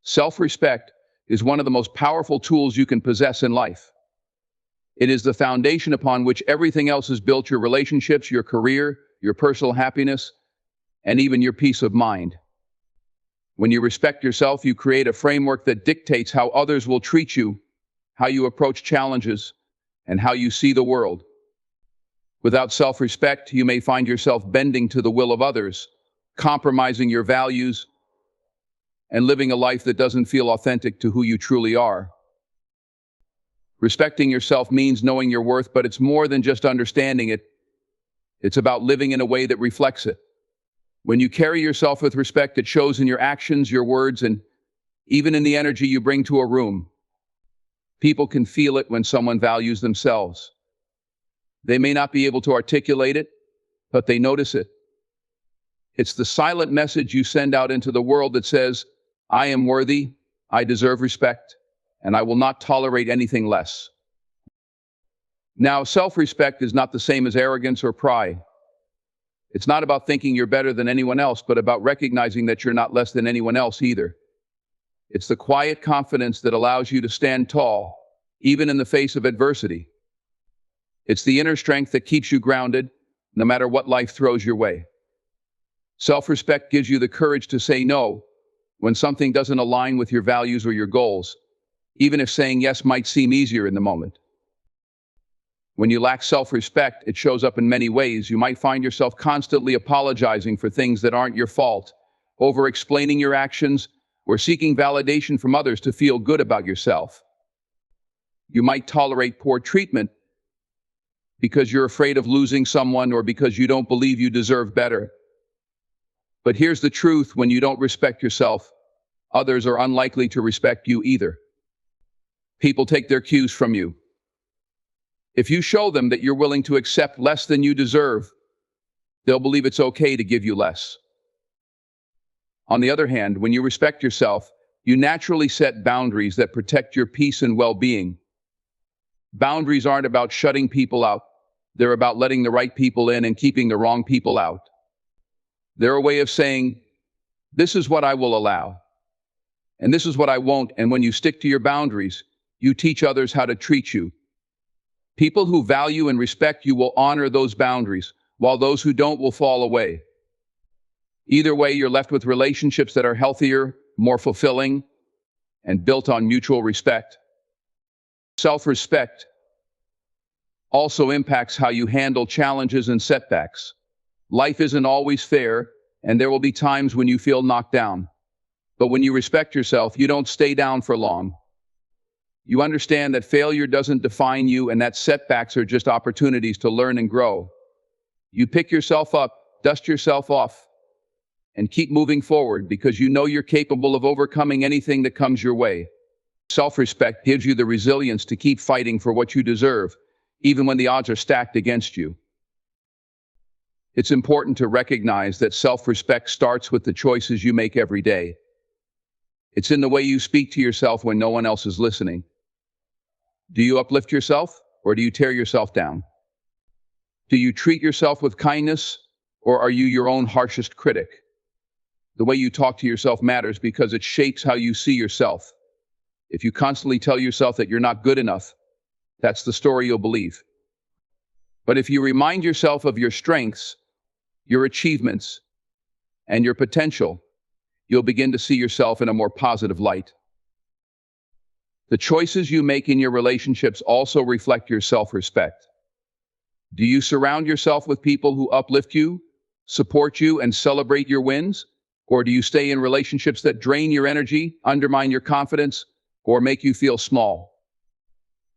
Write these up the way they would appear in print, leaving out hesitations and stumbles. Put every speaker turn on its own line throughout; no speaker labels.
Self-respect is one of the most powerful tools you can possess in life. It is the foundation upon which everything else is built: your relationships, your career, your personal happiness, and even your peace of mind. When you respect yourself, you create a framework that dictates how others will treat you, how you approach challenges, and how you see the world. Without self-respect, you may find yourself bending to the will of others, compromising your values, and living a life that doesn't feel authentic to who you truly are. Respecting yourself means knowing your worth, but it's more than just understanding it. It's about living in a way that reflects it. When you carry yourself with respect, it shows in your actions, your words, and even in the energy you bring to a room. People can feel it when someone values themselves. They may not be able to articulate it, but they notice it. It's the silent message you send out into the world that says, "I am worthy, I deserve respect, and I will not tolerate anything less." Now, self-respect is not the same as arrogance or pride. It's not about thinking you're better than anyone else, but about recognizing that you're not less than anyone else either. It's the quiet confidence that allows you to stand tall, even in the face of adversity. It's the inner strength that keeps you grounded, no matter what life throws your way. Self-respect gives you the courage to say no when something doesn't align with your values or your goals, even if saying yes might seem easier in the moment. When you lack self-respect, it shows up in many ways. You might find yourself constantly apologizing for things that aren't your fault, over-explaining your actions, or seeking validation from others to feel good about yourself. You might tolerate poor treatment because you're afraid of losing someone or because you don't believe you deserve better. But here's the truth: when you don't respect yourself, others are unlikely to respect you either. People take their cues from you. If you show them that you're willing to accept less than you deserve, they'll believe it's okay to give you less. On the other hand, when you respect yourself, you naturally set boundaries that protect your peace and well-being. Boundaries aren't about shutting people out. They're about letting the right people in and keeping the wrong people out. They're a way of saying, this is what I will allow, and this is what I won't. And when you stick to your boundaries, you teach others how to treat you. People who value and respect you will honor those boundaries, while those who don't will fall away. Either way, you're left with relationships that are healthier, more fulfilling, and built on mutual respect. Self-respect also impacts how you handle challenges and setbacks. Life isn't always fair, and there will be times when you feel knocked down. But when you respect yourself, you don't stay down for long. You understand that failure doesn't define you and that setbacks are just opportunities to learn and grow. You pick yourself up, dust yourself off, and keep moving forward because you know you're capable of overcoming anything that comes your way. Self-respect gives you the resilience to keep fighting for what you deserve, even when the odds are stacked against you. It's important to recognize that self-respect starts with the choices you make every day. It's in the way you speak to yourself when no one else is listening. Do you uplift yourself, or do you tear yourself down? Do you treat yourself with kindness, or are you your own harshest critic? The way you talk to yourself matters because it shapes how you see yourself. If you constantly tell yourself that you're not good enough, that's the story you'll believe. But if you remind yourself of your strengths, your achievements, and your potential, you'll begin to see yourself in a more positive light. The choices you make in your relationships also reflect your self-respect. Do you surround yourself with people who uplift you, support you, and celebrate your wins? Or do you stay in relationships that drain your energy, undermine your confidence, or make you feel small?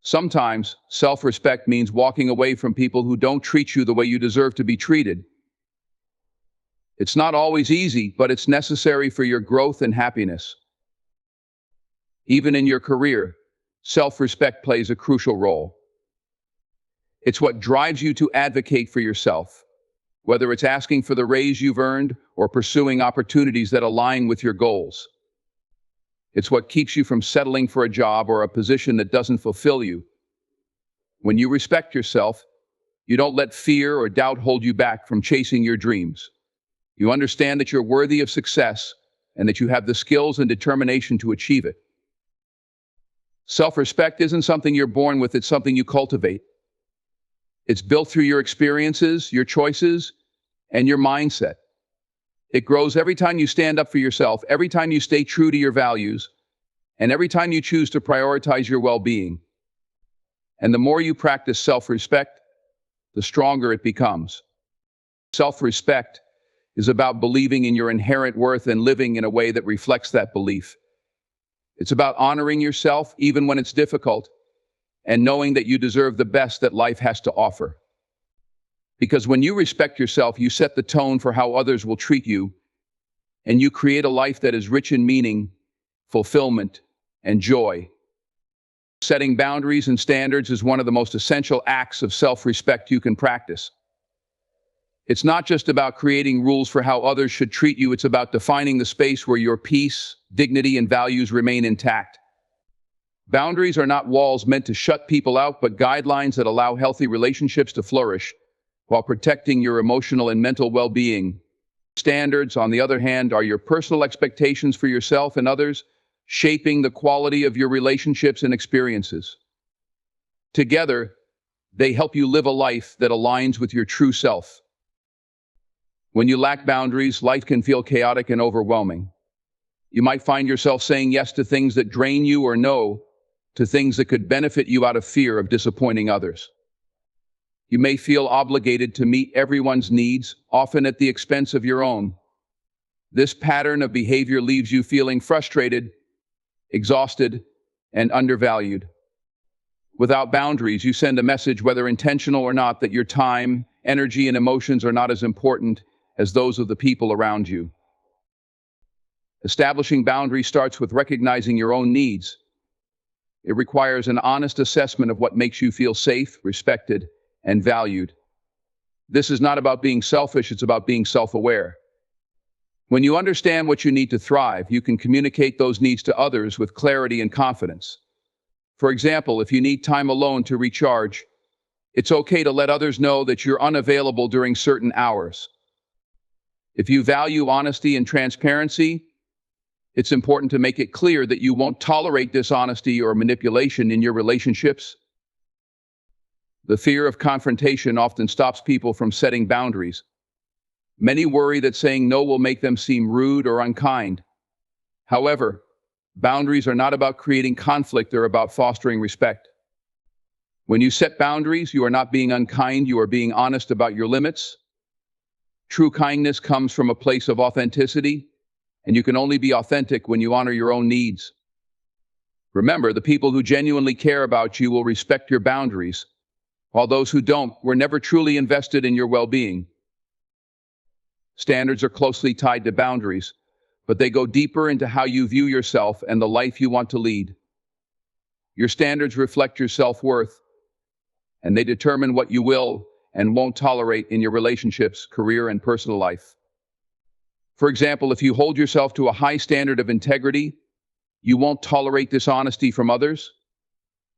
Sometimes, self-respect means walking away from people who don't treat you the way you deserve to be treated. It's not always easy, but it's necessary for your growth and happiness. Even in your career, self-respect plays a crucial role. It's what drives you to advocate for yourself, whether it's asking for the raise you've earned or pursuing opportunities that align with your goals. It's what keeps you from settling for a job or a position that doesn't fulfill you. When you respect yourself, you don't let fear or doubt hold you back from chasing your dreams. You understand that you're worthy of success, and that you have the skills and determination to achieve it. Self-respect isn't something you're born with, it's something you cultivate. It's built through your experiences, your choices, and your mindset. It grows every time you stand up for yourself, every time you stay true to your values, and every time you choose to prioritize your well-being. And the more you practice self-respect, the stronger it becomes. Self-respect is about believing in your inherent worth and living in a way that reflects that belief. It's about honoring yourself even when it's difficult, and knowing that you deserve the best that life has to offer. Because when you respect yourself, you set the tone for how others will treat you, and you create a life that is rich in meaning, fulfillment, and joy. Setting boundaries and standards is one of the most essential acts of self-respect you can practice. It's not just about creating rules for how others should treat you, it's about defining the space where your peace, dignity, and values remain intact. Boundaries are not walls meant to shut people out, but guidelines that allow healthy relationships to flourish while protecting your emotional and mental well-being. Standards, on the other hand, are your personal expectations for yourself and others, shaping the quality of your relationships and experiences. Together, they help you live a life that aligns with your true self. When you lack boundaries, life can feel chaotic and overwhelming. You might find yourself saying yes to things that drain you or no to things that could benefit you out of fear of disappointing others. You may feel obligated to meet everyone's needs, often at the expense of your own. This pattern of behavior leaves you feeling frustrated, exhausted, and undervalued. Without boundaries, you send a message, whether intentional or not, that your time, energy, and emotions are not as important as those of the people around you. Establishing boundaries starts with recognizing your own needs. It requires an honest assessment of what makes you feel safe, respected, and valued. This is not about being selfish, it's about being self-aware. When you understand what you need to thrive, you can communicate those needs to others with clarity and confidence. For example, if you need time alone to recharge, it's okay to let others know that you're unavailable during certain hours. If you value honesty and transparency, it's important to make it clear that you won't tolerate dishonesty or manipulation in your relationships. The fear of confrontation often stops people from setting boundaries. Many worry that saying no will make them seem rude or unkind. However, boundaries are not about creating conflict, they're about fostering respect. When you set boundaries, you are not being unkind, you are being honest about your limits. True kindness comes from a place of authenticity, and you can only be authentic when you honor your own needs. Remember, the people who genuinely care about you will respect your boundaries, while those who don't were never truly invested in your well-being. Standards are closely tied to boundaries, but they go deeper into how you view yourself and the life you want to lead. Your standards reflect your self-worth, and they determine what you will and won't tolerate in your relationships, career, and personal life. For example, if you hold yourself to a high standard of integrity, you won't tolerate dishonesty from others.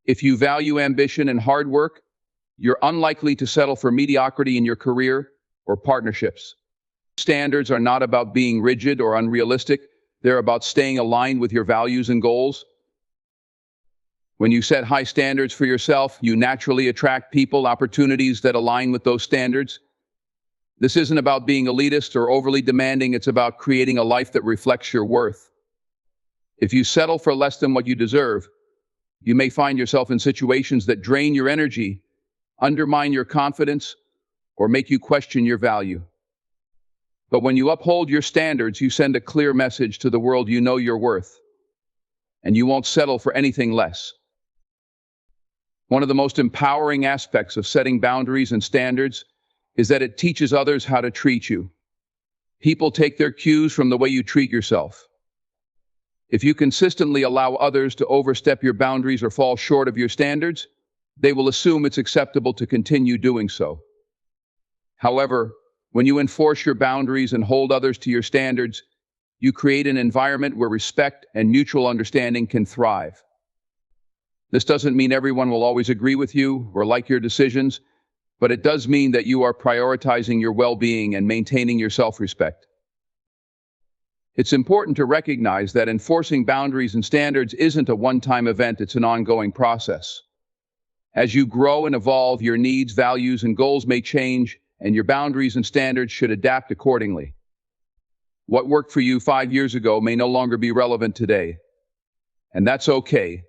If you value ambition and hard work, you're unlikely to settle for mediocrity in your career or partnerships. Standards are not about being rigid or unrealistic. They're about staying aligned with your values and goals. When you set high standards for yourself, you naturally attract people, opportunities that align with those standards. This isn't about being elitist or overly demanding, it's about creating a life that reflects your worth. If you settle for less than what you deserve, you may find yourself in situations that drain your energy, undermine your confidence, or make you question your value. But when you uphold your standards, you send a clear message to the world: you know your worth, and you won't settle for anything less. One of the most empowering aspects of setting boundaries and standards is that it teaches others how to treat you. People take their cues from the way you treat yourself. If you consistently allow others to overstep your boundaries or fall short of your standards, they will assume it's acceptable to continue doing so. However, when you enforce your boundaries and hold others to your standards, you create an environment where respect and mutual understanding can thrive. This doesn't mean everyone will always agree with you or like your decisions, but it does mean that you are prioritizing your well-being and maintaining your self-respect. It's important to recognize that enforcing boundaries and standards isn't a one-time event, it's an ongoing process. As you grow and evolve, your needs, values, and goals may change, and your boundaries and standards should adapt accordingly. What worked for you 5 years ago may no longer be relevant today. And that's okay.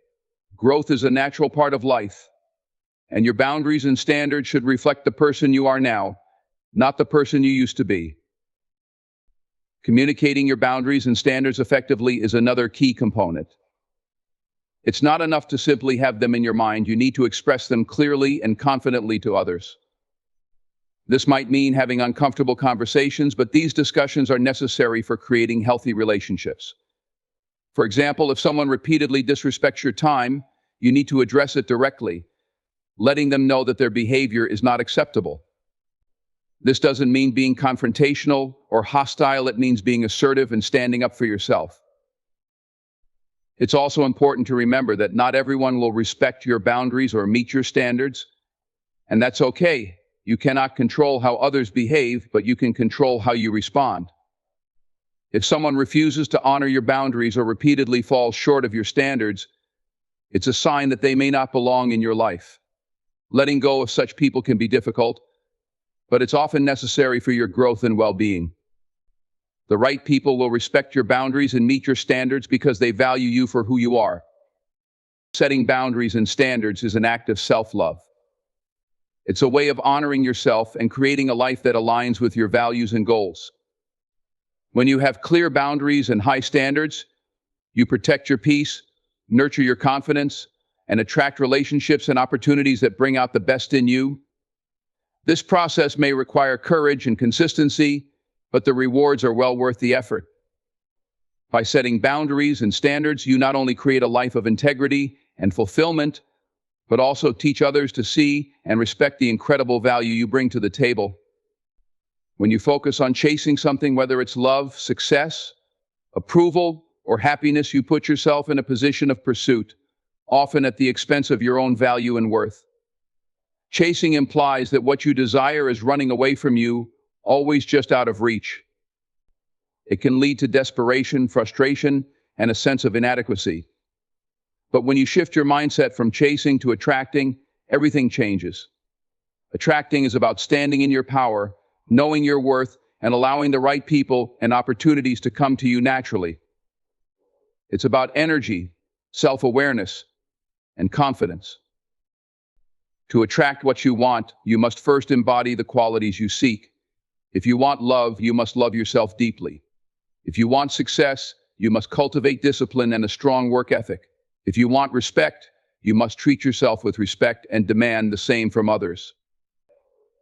Growth is a natural part of life, and your boundaries and standards should reflect the person you are now, not the person you used to be. Communicating your boundaries and standards effectively is another key component. It's not enough to simply have them in your mind, you need to express them clearly and confidently to others. This might mean having uncomfortable conversations, but these discussions are necessary for creating healthy relationships. For example, if someone repeatedly disrespects your time, you need to address it directly, letting them know that their behavior is not acceptable. This doesn't mean being confrontational or hostile, it means being assertive and standing up for yourself. It's also important to remember that not everyone will respect your boundaries or meet your standards, and that's okay. You cannot control how others behave, but you can control how you respond. If someone refuses to honor your boundaries or repeatedly falls short of your standards, it's a sign that they may not belong in your life. Letting go of such people can be difficult, but it's often necessary for your growth and well-being. The right people will respect your boundaries and meet your standards because they value you for who you are. Setting boundaries and standards is an act of self-love. It's a way of honoring yourself and creating a life that aligns with your values and goals. When you have clear boundaries and high standards, you protect your peace, nurture your confidence, and attract relationships and opportunities that bring out the best in you. This process may require courage and consistency, but the rewards are well worth the effort. By setting boundaries and standards, you not only create a life of integrity and fulfillment, but also teach others to see and respect the incredible value you bring to the table. When you focus on chasing something, whether it's love, success, approval, or happiness, you put yourself in a position of pursuit, often at the expense of your own value and worth. Chasing implies that what you desire is running away from you, always just out of reach. It can lead to desperation, frustration, and a sense of inadequacy. But when you shift your mindset from chasing to attracting, everything changes. Attracting is about standing in your power, knowing your worth, and allowing the right people and opportunities to come to you naturally. It's about energy, self-awareness, and confidence. To attract what you want, you must first embody the qualities you seek. If you want love, you must love yourself deeply. If you want success, you must cultivate discipline and a strong work ethic. If you want respect, you must treat yourself with respect and demand the same from others.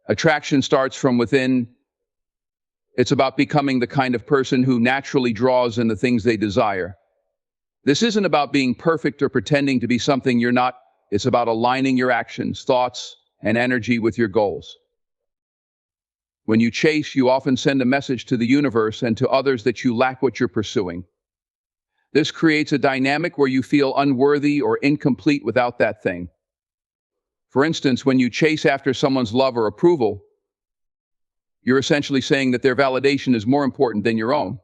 Attraction starts from within. It's about becoming the kind of person who naturally draws in the things they desire. This isn't about being perfect or pretending to be something you're not. It's about aligning your actions, thoughts, and energy with your goals. When you chase, you often send a message to the universe and to others that you lack what you're pursuing. This creates a dynamic where you feel unworthy or incomplete without that thing. For instance, when you chase after someone's love or approval, you're essentially saying that their validation is more important than your own.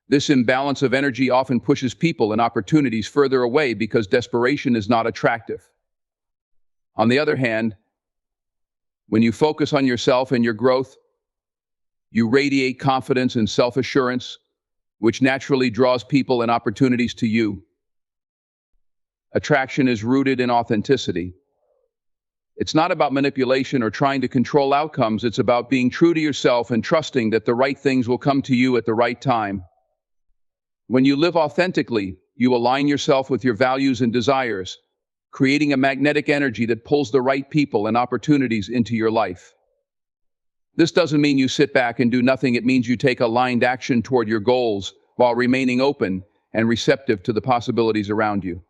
This imbalance of energy often pushes people and opportunities further away because desperation is not attractive. On the other hand, when you focus on yourself and your growth, you radiate confidence and self-assurance, which naturally draws people and opportunities to you. Attraction is rooted in authenticity. It's not about manipulation or trying to control outcomes. It's about being true to yourself and trusting that the right things will come to you at the right time. When you live authentically, you align yourself with your values and desires, creating a magnetic energy that pulls the right people and opportunities into your life. This doesn't mean you sit back and do nothing. It means you take aligned action toward your goals while remaining open and receptive to the possibilities around you.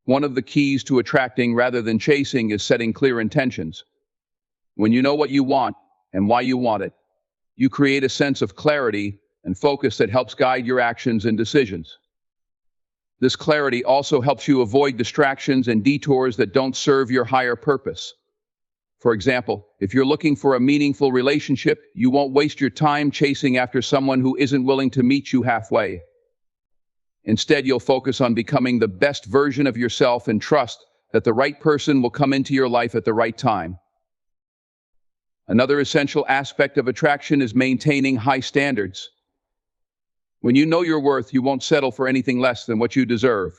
One of the keys to attracting rather than chasing is setting clear intentions. When you know what you want and why you want it, you create a sense of clarity and focus that helps guide your actions and decisions. This clarity also helps you avoid distractions and detours that don't serve your higher purpose. For example, if you're looking for a meaningful relationship, you won't waste your time chasing after someone who isn't willing to meet you halfway. Instead, you'll focus on becoming the best version of yourself and trust that the right person will come into your life at the right time. Another essential aspect of attraction is maintaining high standards. When you know your worth, you won't settle for anything less than what you deserve.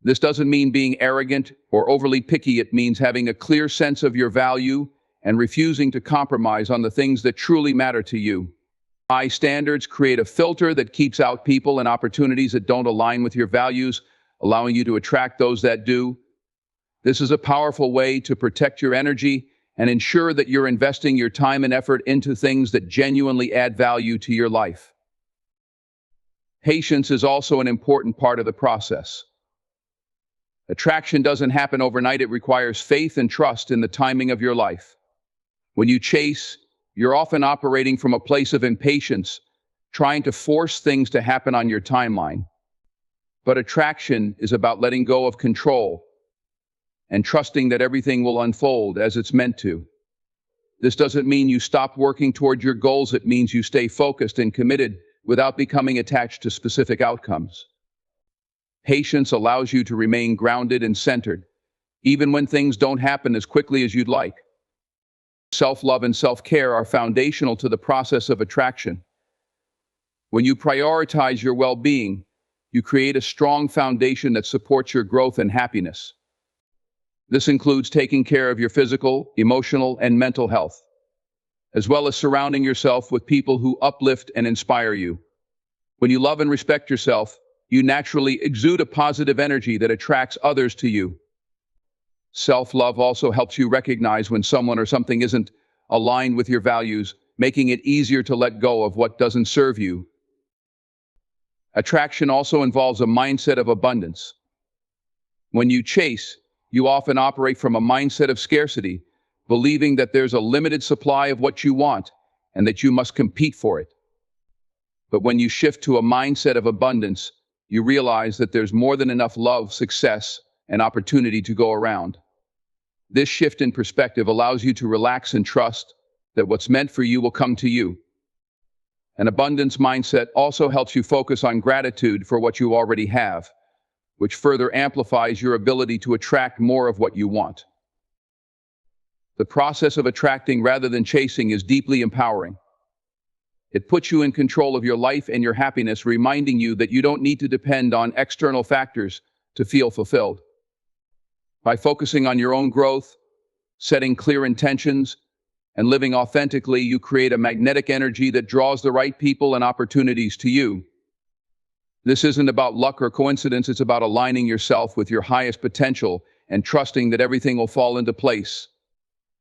This doesn't mean being arrogant or overly picky. It means having a clear sense of your value and refusing to compromise on the things that truly matter to you. High standards create a filter that keeps out people and opportunities that don't align with your values, allowing you to attract those that do. This is a powerful way to protect your energy and ensure that you're investing your time and effort into things that genuinely add value to your life. Patience is also an important part of the process. Attraction doesn't happen overnight. It requires faith and trust in the timing of your life. When you chase, you're often operating from a place of impatience, trying to force things to happen on your timeline. But attraction is about letting go of control and trusting that everything will unfold as it's meant to. This doesn't mean you stop working toward your goals. It means you stay focused and committed without becoming attached to specific outcomes. Patience allows you to remain grounded and centered, even when things don't happen as quickly as you'd like. Self-love and self-care are foundational to the process of attraction. When you prioritize your well-being, you create a strong foundation that supports your growth and happiness. This includes taking care of your physical, emotional, and mental health, as well as surrounding yourself with people who uplift and inspire you. When you love and respect yourself, you naturally exude a positive energy that attracts others to you. Self-love also helps you recognize when someone or something isn't aligned with your values, making it easier to let go of what doesn't serve you. Attraction also involves a mindset of abundance. When you chase, you often operate from a mindset of scarcity, believing that there's a limited supply of what you want and that you must compete for it. But when you shift to a mindset of abundance, you realize that there's more than enough love, success, and opportunity to go around. This shift in perspective allows you to relax and trust that what's meant for you will come to you. An abundance mindset also helps you focus on gratitude for what you already have, which further amplifies your ability to attract more of what you want. The process of attracting rather than chasing is deeply empowering. It puts you in control of your life and your happiness, reminding you that you don't need to depend on external factors to feel fulfilled. By focusing on your own growth, setting clear intentions, and living authentically, you create a magnetic energy that draws the right people and opportunities to you. This isn't about luck or coincidence. It's about aligning yourself with your highest potential and trusting that everything will fall into place.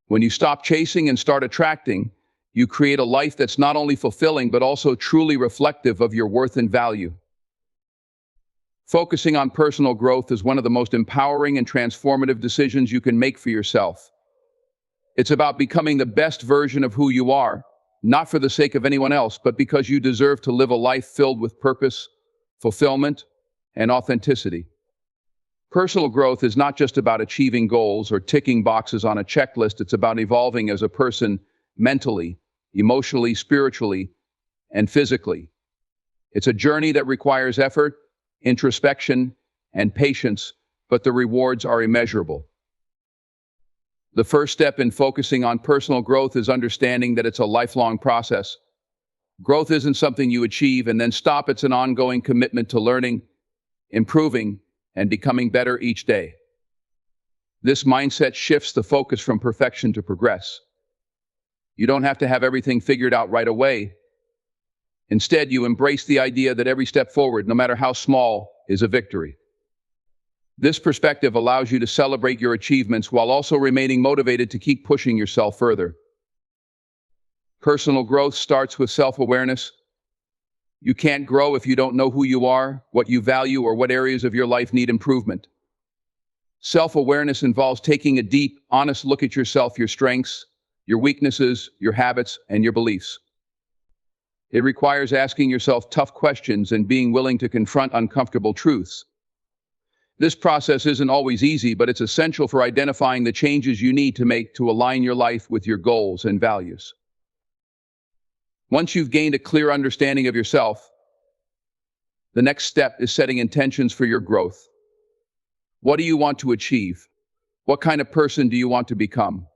When you stop chasing and start attracting, you create a life that's not only fulfilling, but also truly reflective of your worth and value. Focusing on personal growth is one of the most empowering and transformative decisions you can make for yourself. It's about becoming the best version of who you are, not for the sake of anyone else, but because you deserve to live a life filled with purpose, fulfillment, and authenticity. Personal growth is not just about achieving goals or ticking boxes on a checklist. It's about evolving as a person mentally, emotionally, spiritually, and physically. It's a journey that requires effort, introspection, and patience, but the rewards are immeasurable. The first step in focusing on personal growth is understanding that it's a lifelong process. Growth isn't something you achieve and then stop. It's an ongoing commitment to learning, improving, and becoming better each day. This mindset shifts the focus from perfection to progress. You don't have to have everything figured out right away. Instead, you embrace the idea that every step forward, no matter how small, is a victory. This perspective allows you to celebrate your achievements while also remaining motivated to keep pushing yourself further. Personal growth starts with self-awareness. You can't grow if you don't know who you are, what you value, or what areas of your life need improvement. Self-awareness involves taking a deep, honest look at yourself, your strengths, your weaknesses, your habits, and your beliefs. It requires asking yourself tough questions and being willing to confront uncomfortable truths. This process isn't always easy, but it's essential for identifying the changes you need to make to align your life with your goals and values. Once you've gained a clear understanding of yourself, the next step is setting intentions for your growth. What do you want to achieve? What kind of person do you want to become?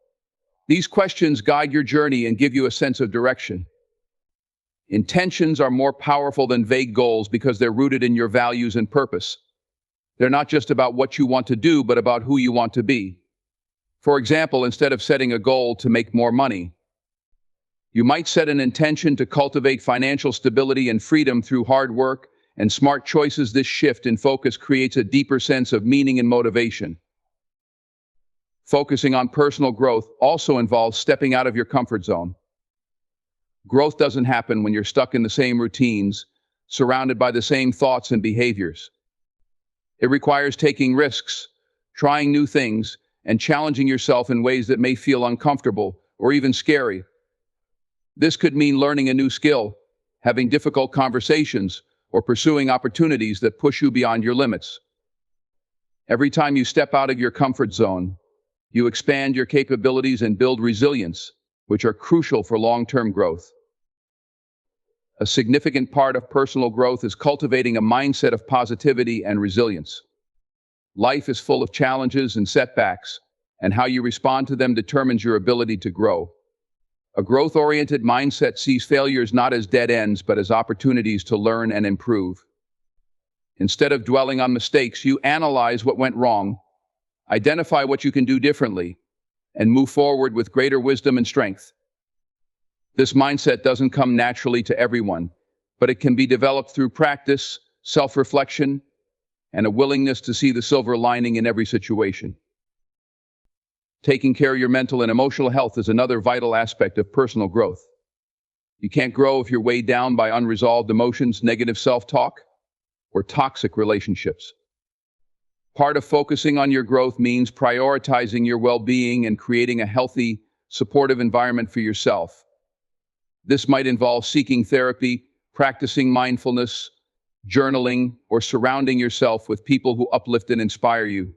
These questions guide your journey and give you a sense of direction. Intentions are more powerful than vague goals because they're rooted in your values and purpose. They're not just about what you want to do, but about who you want to be. For example, instead of setting a goal to make more money, you might set an intention to cultivate financial stability and freedom through hard work and smart choices. This shift in focus creates a deeper sense of meaning and motivation. Focusing on personal growth also involves stepping out of your comfort zone. Growth doesn't happen when you're stuck in the same routines, surrounded by the same thoughts and behaviors. It requires taking risks, trying new things, and challenging yourself in ways that may feel uncomfortable or even scary. This could mean learning a new skill, having difficult conversations, or pursuing opportunities that push you beyond your limits. Every time you step out of your comfort zone, you expand your capabilities and build resilience, which are crucial for long-term growth. A significant part of personal growth is cultivating a mindset of positivity and resilience. Life is full of challenges and setbacks, and how you respond to them determines your ability to grow. A growth-oriented mindset sees failures not as dead ends, but as opportunities to learn and improve. Instead of dwelling on mistakes, you analyze what went wrong, identify what you can do differently, and move forward with greater wisdom and strength. This mindset doesn't come naturally to everyone, but it can be developed through practice, self-reflection, and a willingness to see the silver lining in every situation. Taking care of your mental and emotional health is another vital aspect of personal growth. You can't grow if you're weighed down by unresolved emotions, negative self-talk, or toxic relationships. Part of focusing on your growth means prioritizing your well-being and creating a healthy, supportive environment for yourself. This might involve seeking therapy, practicing mindfulness, journaling, or surrounding yourself with people who uplift and inspire you.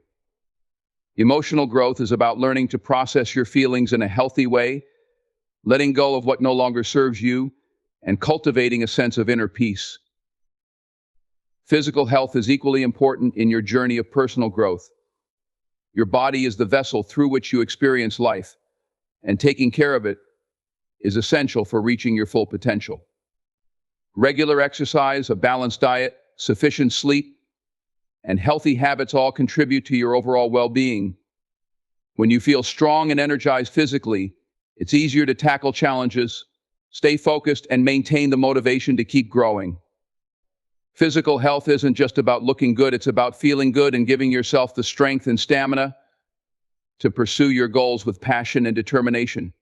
Emotional growth is about learning to process your feelings in a healthy way, letting go of what no longer serves you, and cultivating a sense of inner peace. Physical health is equally important in your journey of personal growth. Your body is the vessel through which you experience life, and taking care of it is essential for reaching your full potential. Regular exercise, a balanced diet, sufficient sleep, and healthy habits all contribute to your overall well-being. When you feel strong and energized physically, it's easier to tackle challenges, stay focused, and maintain the motivation to keep growing. Physical health isn't just about looking good, it's about feeling good and giving yourself the strength and stamina to pursue your goals with passion and determination.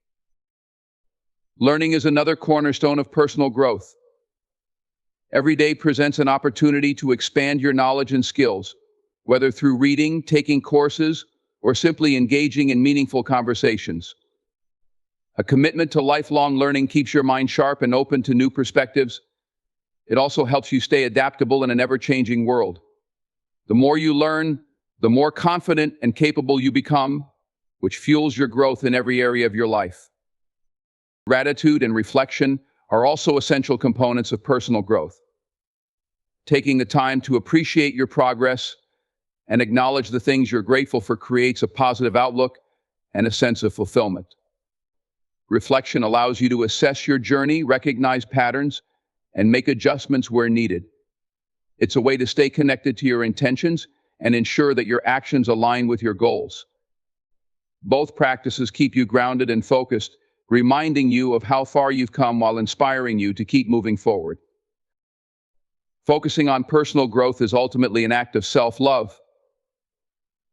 Learning is another cornerstone of personal growth. Every day presents an opportunity to expand your knowledge and skills, whether through reading, taking courses, or simply engaging in meaningful conversations. A commitment to lifelong learning keeps your mind sharp and open to new perspectives. It also helps you stay adaptable in an ever-changing world. The more you learn, the more confident and capable you become, which fuels your growth in every area of your life. Gratitude and reflection are also essential components of personal growth. Taking the time to appreciate your progress and acknowledge the things you're grateful for creates a positive outlook and a sense of fulfillment. Reflection allows you to assess your journey, recognize patterns, and make adjustments where needed. It's a way to stay connected to your intentions and ensure that your actions align with your goals. Both practices keep you grounded and focused, reminding you of how far you've come while inspiring you to keep moving forward. Focusing on personal growth is ultimately an act of self-love.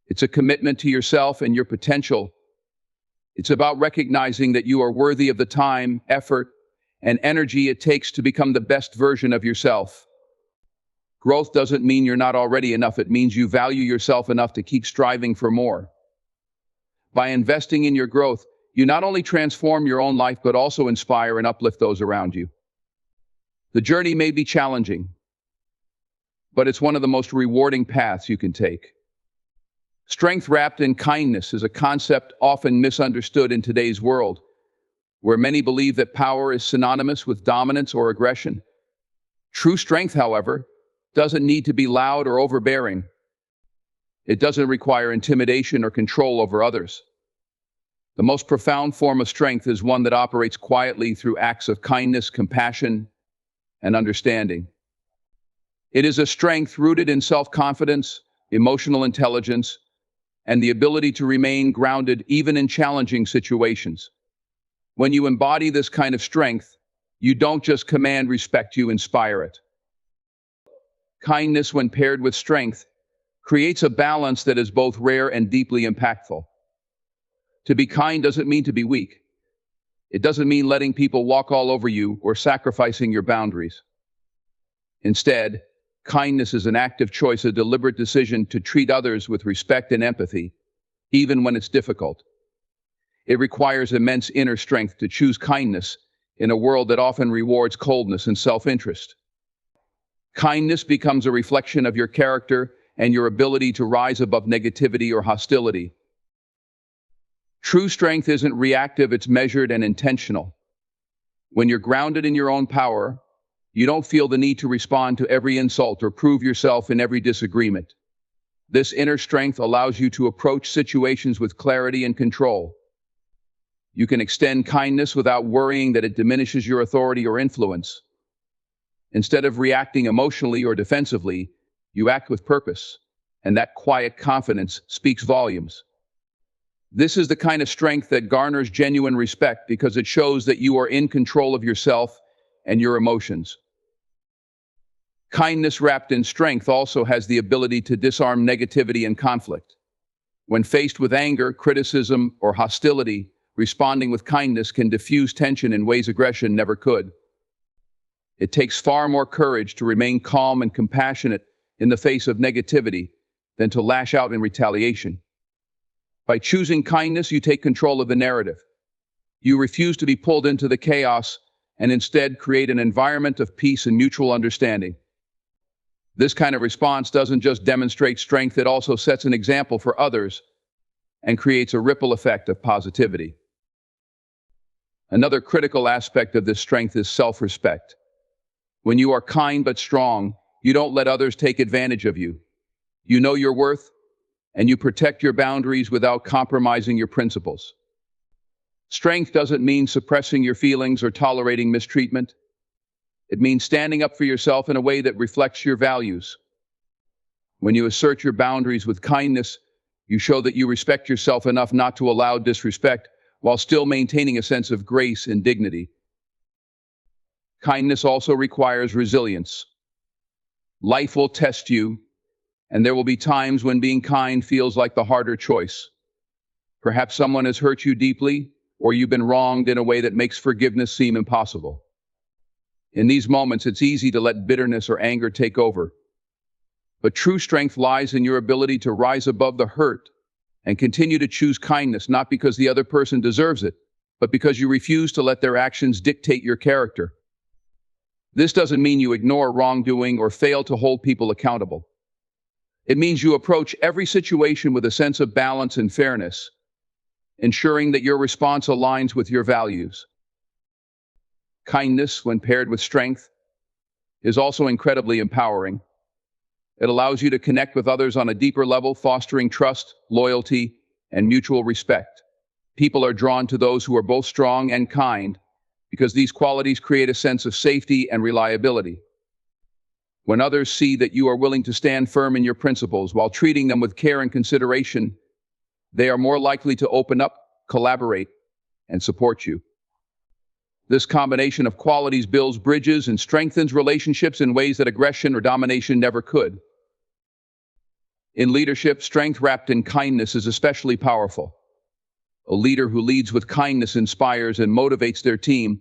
It's a commitment to yourself and your potential. It's about recognizing that you are worthy of the time, effort, and energy it takes to become the best version of yourself. Growth doesn't mean you're not already enough. It means you value yourself enough to keep striving for more. By investing in your growth, you not only transform your own life, but also inspire and uplift those around you. The journey may be challenging, but it's one of the most rewarding paths you can take. Strength wrapped in kindness is a concept often misunderstood in today's world, where many believe that power is synonymous with dominance or aggression. True strength, however, doesn't need to be loud or overbearing. It doesn't require intimidation or control over others. The most profound form of strength is one that operates quietly through acts of kindness, compassion, and understanding. It is a strength rooted in self-confidence, emotional intelligence, and the ability to remain grounded even in challenging situations. When you embody this kind of strength, you don't just command respect, you inspire it. Kindness, when paired with strength, creates a balance that is both rare and deeply impactful. To be kind doesn't mean to be weak. It doesn't mean letting people walk all over you or sacrificing your boundaries. Instead, kindness is an active choice, a deliberate decision to treat others with respect and empathy, even when it's difficult. It requires immense inner strength to choose kindness in a world that often rewards coldness and self-interest. Kindness becomes a reflection of your character and your ability to rise above negativity or hostility. True strength isn't reactive, it's measured and intentional. When you're grounded in your own power, you don't feel the need to respond to every insult or prove yourself in every disagreement. This inner strength allows you to approach situations with clarity and control. You can extend kindness without worrying that it diminishes your authority or influence. Instead of reacting emotionally or defensively, you act with purpose, and that quiet confidence speaks volumes. This is the kind of strength that garners genuine respect because it shows that you are in control of yourself and your emotions. Kindness wrapped in strength also has the ability to disarm negativity and conflict. When faced with anger, criticism, or hostility, responding with kindness can diffuse tension in ways aggression never could. It takes far more courage to remain calm and compassionate in the face of negativity than to lash out in retaliation. By choosing kindness, you take control of the narrative. You refuse to be pulled into the chaos and instead create an environment of peace and mutual understanding. This kind of response doesn't just demonstrate strength, it also sets an example for others and creates a ripple effect of positivity. Another critical aspect of this strength is self-respect. When you are kind but strong, you don't let others take advantage of you. You know your worth, and you protect your boundaries without compromising your principles. Strength doesn't mean suppressing your feelings or tolerating mistreatment. It means standing up for yourself in a way that reflects your values. When you assert your boundaries with kindness, you show that you respect yourself enough not to allow disrespect while still maintaining a sense of grace and dignity. Kindness also requires resilience. Life will test you, and there will be times when being kind feels like the harder choice. Perhaps someone has hurt you deeply, or you've been wronged in a way that makes forgiveness seem impossible. In these moments, it's easy to let bitterness or anger take over. But true strength lies in your ability to rise above the hurt and continue to choose kindness, not because the other person deserves it, but because you refuse to let their actions dictate your character. This doesn't mean you ignore wrongdoing or fail to hold people accountable. It means you approach every situation with a sense of balance and fairness, ensuring that your response aligns with your values. Kindness, when paired with strength, is also incredibly empowering. It allows you to connect with others on a deeper level, fostering trust, loyalty, and mutual respect. People are drawn to those who are both strong and kind because these qualities create a sense of safety and reliability. When others see that you are willing to stand firm in your principles while treating them with care and consideration, they are more likely to open up, collaborate, and support you. This combination of qualities builds bridges and strengthens relationships in ways that aggression or domination never could. In leadership, strength wrapped in kindness is especially powerful. A leader who leads with kindness inspires and motivates their team,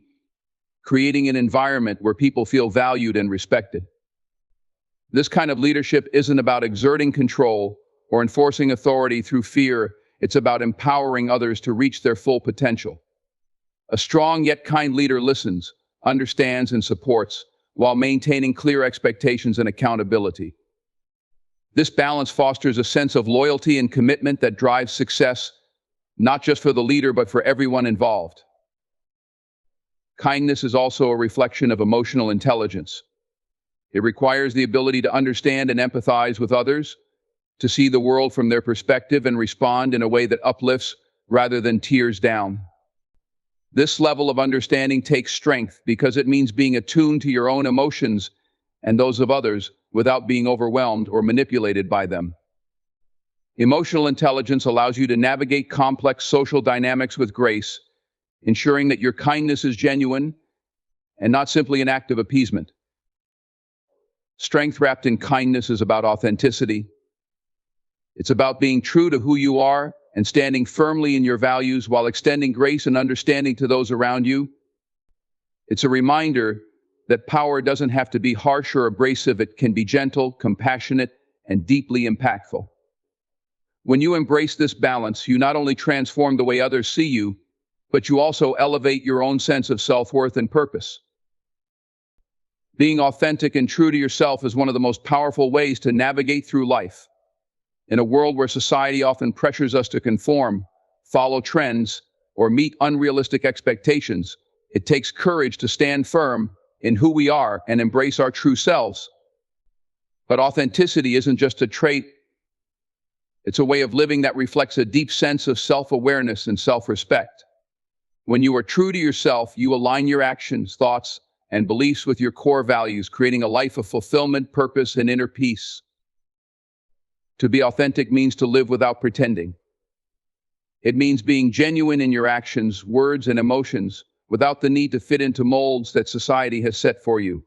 creating an environment where people feel valued and respected. This kind of leadership isn't about exerting control or enforcing authority through fear. It's about empowering others to reach their full potential. A strong yet kind leader listens, understands, and supports while maintaining clear expectations and accountability. This balance fosters a sense of loyalty and commitment that drives success, not just for the leader, but for everyone involved. Kindness is also a reflection of emotional intelligence. It requires the ability to understand and empathize with others, to see the world from their perspective and respond in a way that uplifts rather than tears down. This level of understanding takes strength because it means being attuned to your own emotions and those of others without being overwhelmed or manipulated by them. Emotional intelligence allows you to navigate complex social dynamics with grace, ensuring that your kindness is genuine and not simply an act of appeasement. Strength wrapped in kindness is about authenticity. It's about being true to who you are and standing firmly in your values while extending grace and understanding to those around you. It's a reminder that power doesn't have to be harsh or abrasive. It can be gentle, compassionate, and deeply impactful. When you embrace this balance, you not only transform the way others see you, but you also elevate your own sense of self-worth and purpose. Being authentic and true to yourself is one of the most powerful ways to navigate through life. In a world where society often pressures us to conform, follow trends, or meet unrealistic expectations, it takes courage to stand firm in who we are and embrace our true selves. But authenticity isn't just a trait. It's a way of living that reflects a deep sense of self-awareness and self-respect. When you are true to yourself, you align your actions, thoughts, and beliefs with your core values, creating a life of fulfillment, purpose, and inner peace. To be authentic means to live without pretending. It means being genuine in your actions, words, and emotions, without the need to fit into molds that society has set for you.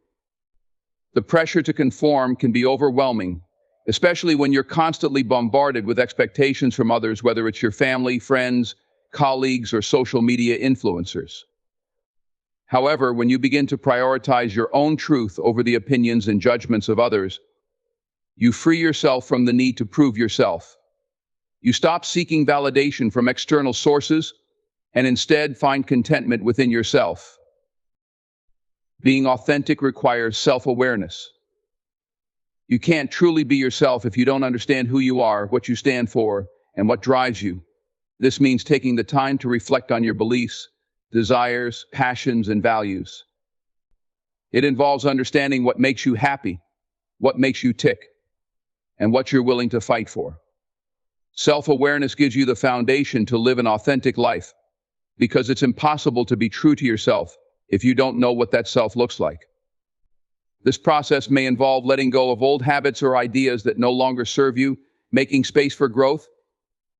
The pressure to conform can be overwhelming, especially when you're constantly bombarded with expectations from others, whether it's your family, friends, colleagues, or social media influencers. However, when you begin to prioritize your own truth over the opinions and judgments of others, you free yourself from the need to prove yourself. You stop seeking validation from external sources and instead find contentment within yourself. Being authentic requires self-awareness. You can't truly be yourself if you don't understand who you are, what you stand for, and what drives you. This means taking the time to reflect on your beliefs, desires, passions, and values. It involves understanding what makes you happy, what makes you tick, and what you're willing to fight for. Self-awareness gives you the foundation to live an authentic life, because it's impossible to be true to yourself if you don't know what that self looks like. This process may involve letting go of old habits or ideas that no longer serve you, making space for growth,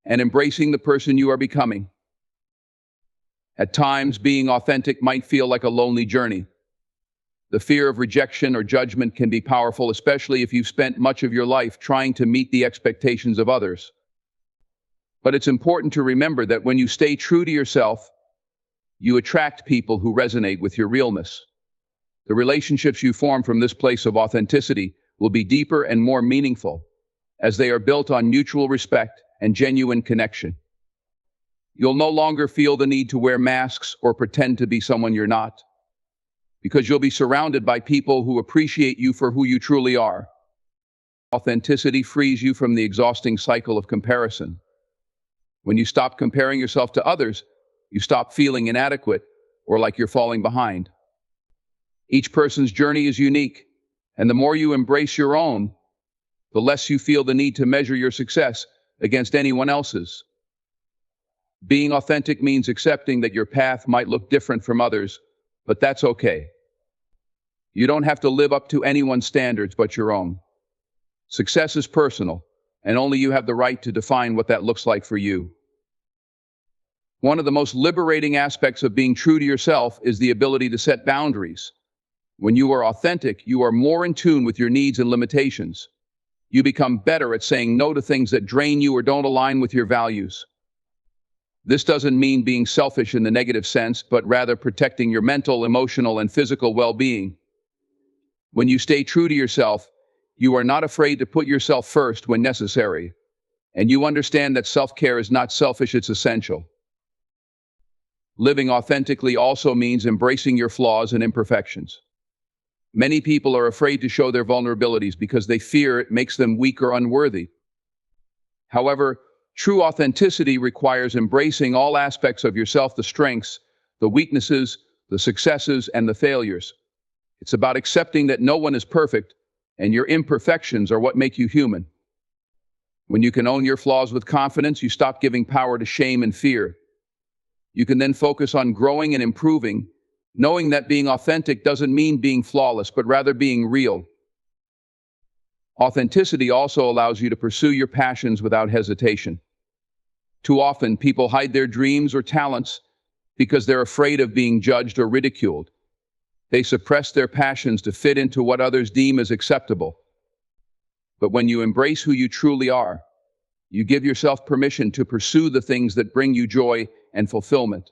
and embracing the person you are becoming. At times, being authentic might feel like a lonely journey. The fear of rejection or judgment can be powerful, especially if you've spent much of your life trying to meet the expectations of others. But it's important to remember that when you stay true to yourself, you attract people who resonate with your realness. The relationships you form from this place of authenticity will be deeper and more meaningful, as they are built on mutual respect and genuine connection. You'll no longer feel the need to wear masks or pretend to be someone you're not, because you'll be surrounded by people who appreciate you for who you truly are. Authenticity frees you from the exhausting cycle of comparison. When you stop comparing yourself to others, you stop feeling inadequate or like you're falling behind. Each person's journey is unique, and the more you embrace your own, the less you feel the need to measure your success against anyone else's. Being authentic means accepting that your path might look different from others, but that's okay. You don't have to live up to anyone's standards but your own. Success is personal, and only you have the right to define what that looks like for you. One of the most liberating aspects of being true to yourself is the ability to set boundaries. When you are authentic, you are more in tune with your needs and limitations. You become better at saying no to things that drain you or don't align with your values. This doesn't mean being selfish in the negative sense, but rather protecting your mental, emotional, and physical well-being. When you stay true to yourself, you are not afraid to put yourself first when necessary, and you understand that self-care is not selfish, it's essential. Living authentically also means embracing your flaws and imperfections. Many people are afraid to show their vulnerabilities because they fear it makes them weak or unworthy. However, true authenticity requires embracing all aspects of yourself, the strengths, the weaknesses, the successes, and the failures. It's about accepting that no one is perfect, and your imperfections are what make you human. When you can own your flaws with confidence, you stop giving power to shame and fear. You can then focus on growing and improving, knowing that being authentic doesn't mean being flawless, but rather being real. Authenticity also allows you to pursue your passions without hesitation. Too often, people hide their dreams or talents because they're afraid of being judged or ridiculed. They suppress their passions to fit into what others deem as acceptable. But when you embrace who you truly are, you give yourself permission to pursue the things that bring you joy and fulfillment,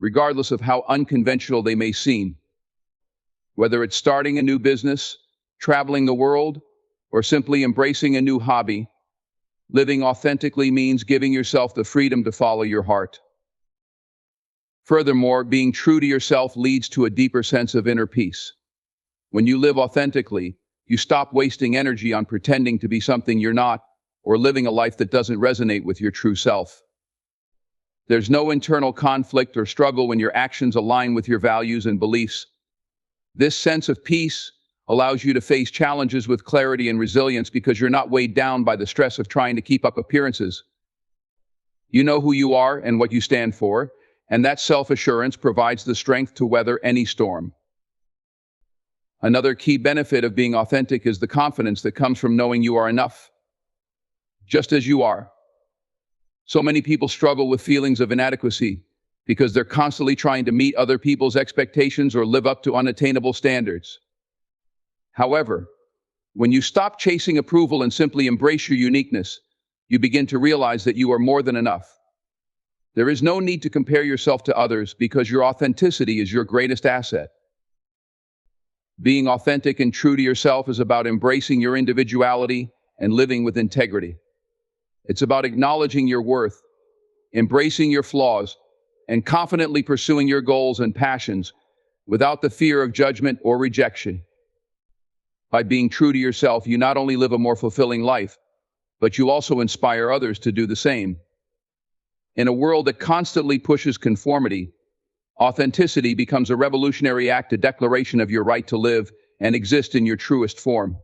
regardless of how unconventional they may seem. Whether it's starting a new business, traveling the world, or simply embracing a new hobby, living authentically means giving yourself the freedom to follow your heart. Furthermore, being true to yourself leads to a deeper sense of inner peace. When you live authentically, you stop wasting energy on pretending to be something you're not, or living a life that doesn't resonate with your true self. There's no internal conflict or struggle when your actions align with your values and beliefs. This sense of peace allows you to face challenges with clarity and resilience because you're not weighed down by the stress of trying to keep up appearances. You know who you are and what you stand for, and that self-assurance provides the strength to weather any storm. Another key benefit of being authentic is the confidence that comes from knowing you are enough, just as you are. So many people struggle with feelings of inadequacy because they're constantly trying to meet other people's expectations or live up to unattainable standards. However, when you stop chasing approval and simply embrace your uniqueness, you begin to realize that you are more than enough. There is no need to compare yourself to others because your authenticity is your greatest asset. Being authentic and true to yourself is about embracing your individuality and living with integrity. It's about acknowledging your worth, embracing your flaws, and confidently pursuing your goals and passions without the fear of judgment or rejection. By being true to yourself, you not only live a more fulfilling life, but you also inspire others to do the same. In a world that constantly pushes conformity, authenticity becomes a revolutionary act, a declaration of your right to live and exist in your truest form.